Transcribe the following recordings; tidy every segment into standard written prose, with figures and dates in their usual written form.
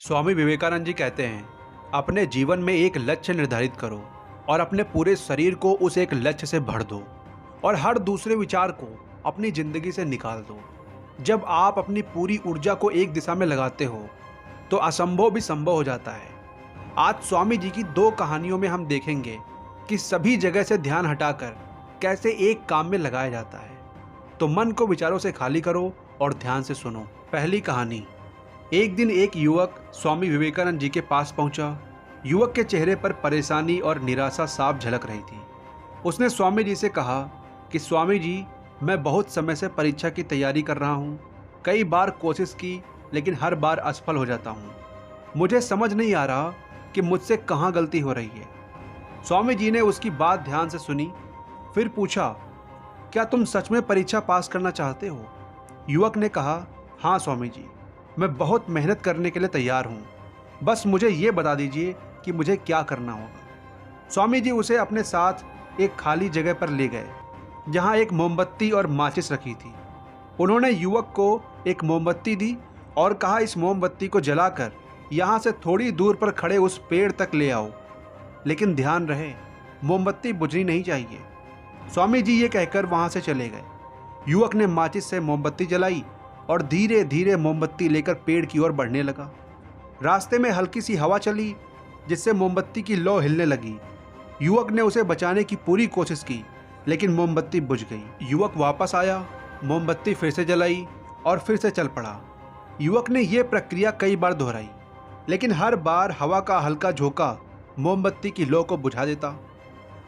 स्वामी विवेकानंद जी कहते हैं, अपने जीवन में एक लक्ष्य निर्धारित करो और अपने पूरे शरीर को उस एक लक्ष्य से भर दो और हर दूसरे विचार को अपनी जिंदगी से निकाल दो। जब आप अपनी पूरी ऊर्जा को एक दिशा में लगाते हो तो असंभव भी संभव हो जाता है। आज स्वामी जी की दो कहानियों में हम देखेंगे कि सभी जगह से ध्यान हटाकर कैसे एक काम में लगाया जाता है। तो मन को विचारों से खाली करो और ध्यान से सुनो। पहली कहानी। एक दिन एक युवक स्वामी विवेकानंद जी के पास पहुंचा। युवक के चेहरे पर परेशानी और निराशा साफ झलक रही थी। उसने स्वामी जी से कहा कि स्वामी जी, मैं बहुत समय से परीक्षा की तैयारी कर रहा हूं। कई बार कोशिश की लेकिन हर बार असफल हो जाता हूं। मुझे समझ नहीं आ रहा कि मुझसे कहाँ गलती हो रही है। स्वामी जी ने उसकी बात ध्यान से सुनी, फिर पूछा, क्या तुम सच में परीक्षा पास करना चाहते हो? युवक ने कहा, हाँ स्वामी जी, मैं बहुत मेहनत करने के लिए तैयार हूँ। बस मुझे ये बता दीजिए कि मुझे क्या करना होगा। स्वामी जी उसे अपने साथ एक खाली जगह पर ले गए जहाँ एक मोमबत्ती और माचिस रखी थी। उन्होंने युवक को एक मोमबत्ती दी और कहा, इस मोमबत्ती को जलाकर यहाँ से थोड़ी दूर पर खड़े उस पेड़ तक ले आओ, लेकिन ध्यान रहे मोमबत्ती बुझनी नहीं चाहिए। स्वामी जी ये कहकर वहाँ से चले गए। युवक ने माचिस से मोमबत्ती जलाई और धीरे धीरे मोमबत्ती लेकर पेड़ की ओर बढ़ने लगा। रास्ते में हल्की सी हवा चली जिससे मोमबत्ती की लौ हिलने लगी। युवक ने उसे बचाने की पूरी कोशिश की लेकिन मोमबत्ती बुझ गई। युवक वापस आया, मोमबत्ती फिर से जलाई और फिर से चल पड़ा। युवक ने यह प्रक्रिया कई बार दोहराई लेकिन हर बार हवा का हल्का झोंका मोमबत्ती की लौ को बुझा देता।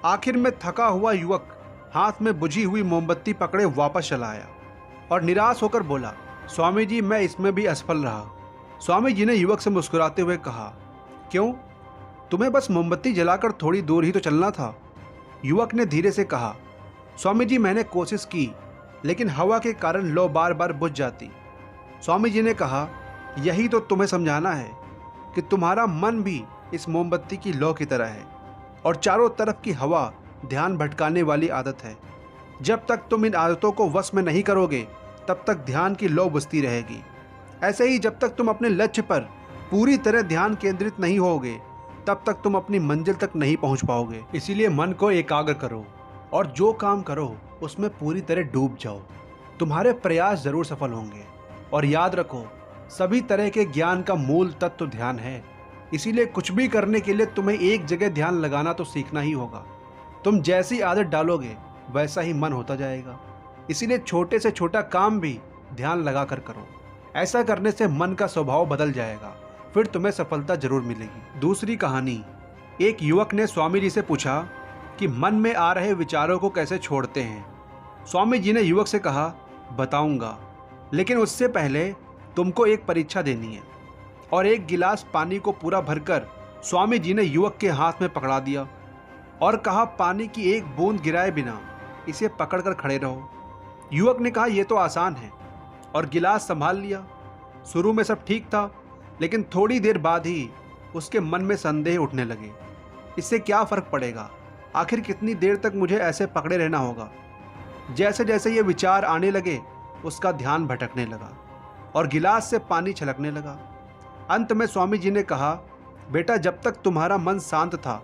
आखिर में थका हुआ युवक हाथ में बुझी हुई मोमबत्ती पकड़े वापस चला आया और निराश होकर बोला, स्वामी जी, मैं इसमें भी असफल रहा। स्वामी जी ने युवक से मुस्कुराते हुए कहा, क्यों? तुम्हें बस मोमबत्ती जलाकर थोड़ी दूर ही तो चलना था। युवक ने धीरे से कहा, स्वामी जी, मैंने कोशिश की लेकिन हवा के कारण लौ बार बार बुझ जाती। स्वामी जी ने कहा, यही तो तुम्हें समझाना है कि तुम्हारा मन भी इस मोमबत्ती की लौ की तरह है और चारों तरफ की हवा ध्यान भटकाने वाली आदत है। जब तक तुम इन आदतों को वश में नहीं करोगे तब तक ध्यान की लौ बुझती रहेगी। ऐसे ही जब तक तुम अपने लक्ष्य पर पूरी तरह ध्यान केंद्रित नहीं होगे तब तक तुम अपनी मंजिल तक नहीं पहुंच पाओगे। इसीलिए मन को एकाग्र करो और जो काम करो उसमें पूरी तरह डूब जाओ। तुम्हारे प्रयास जरूर सफल होंगे। और याद रखो, सभी तरह के ज्ञान का मूल तत्व ध्यान है। इसीलिए कुछ भी करने के लिए तुम्हें एक जगह ध्यान लगाना तो सीखना ही होगा। तुम जैसी आदत डालोगे वैसा ही मन होता जाएगा। इसीलिए छोटे से छोटा काम भी ध्यान लगा कर करो। ऐसा करने से मन का स्वभाव बदल जाएगा, फिर तुम्हें सफलता जरूर मिलेगी। दूसरी कहानी। एक युवक ने स्वामी जी से पूछा कि मन में आ रहे विचारों को कैसे छोड़ते हैं। स्वामी जी ने युवक से कहा, बताऊंगा, लेकिन उससे पहले तुमको एक परीक्षा देनी है। और एक गिलास पानी को पूरा भरकर स्वामी जी ने युवक के हाथ में पकड़ा दिया और कहा, पानी की एक बूंद गिराए बिना इसे पकड़कर खड़े रहो। युवक ने कहा, यह तो आसान है, और गिलास संभाल लिया। शुरू में सब ठीक था लेकिन थोड़ी देर बाद ही उसके मन में संदेह उठने लगे। इससे क्या फर्क पड़ेगा? आखिर कितनी देर तक मुझे ऐसे पकड़े रहना होगा? जैसे जैसे ये विचार आने लगे उसका ध्यान भटकने लगा और गिलास से पानी छलकने लगा। अंत में स्वामी जी ने कहा, बेटा, जब तक तुम्हारा मन शांत था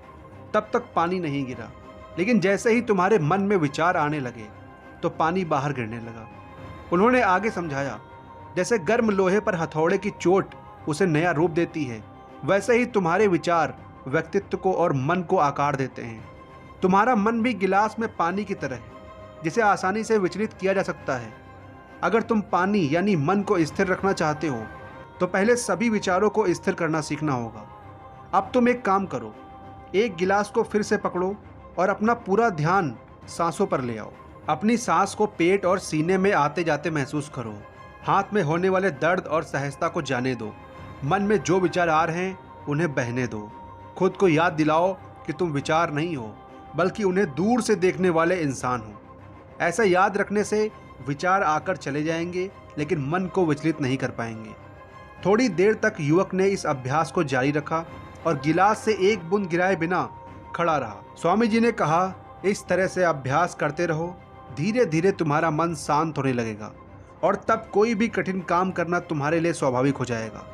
तब तक पानी नहीं गिरा, लेकिन जैसे ही तुम्हारे मन में विचार आने लगे तो पानी बाहर गिरने लगा। उन्होंने आगे समझाया, जैसे गर्म लोहे पर हथौड़े की चोट उसे नया रूप देती है, वैसे ही तुम्हारे विचार व्यक्तित्व को और मन को आकार देते हैं। तुम्हारा मन भी गिलास में पानी की तरह है जिसे आसानी से विचलित किया जा सकता है। अगर तुम पानी यानी मन को स्थिर रखना चाहते हो तो पहले सभी विचारों को स्थिर करना सीखना होगा। अब तुम एक काम करो, एक गिलास को फिर से पकड़ो और अपना पूरा ध्यान सांसों पर ले आओ। अपनी सांस को पेट और सीने में आते जाते महसूस करो। हाथ में होने वाले दर्द और सहजता को जाने दो। मन में जो विचार आ रहे हैं उन्हें बहने दो। खुद को याद दिलाओ कि तुम विचार नहीं हो बल्कि उन्हें दूर से देखने वाले इंसान हो। ऐसा याद रखने से विचार आकर चले जाएंगे लेकिन मन को विचलित नहीं कर पाएंगे। थोड़ी देर तक युवक ने इस अभ्यास को जारी रखा और गिलास से एक बूंद गिराए बिना खड़ा रहा। स्वामी जी ने कहा, इस तरह से अभ्यास करते रहो, धीरे धीरे तुम्हारा मन शांत होने लगेगा और तब कोई भी कठिन काम करना तुम्हारे लिए स्वाभाविक हो जाएगा।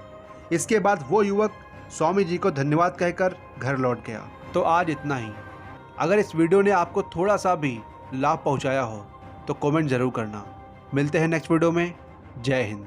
इसके बाद वो युवक स्वामी जी को धन्यवाद कहकर घर लौट गया। तो आज इतना ही। अगर इस वीडियो ने आपको थोड़ा सा भी लाभ पहुंचाया हो तो कमेंट ज़रूर करना। मिलते हैं नेक्स्ट वीडियो में। जय हिंद।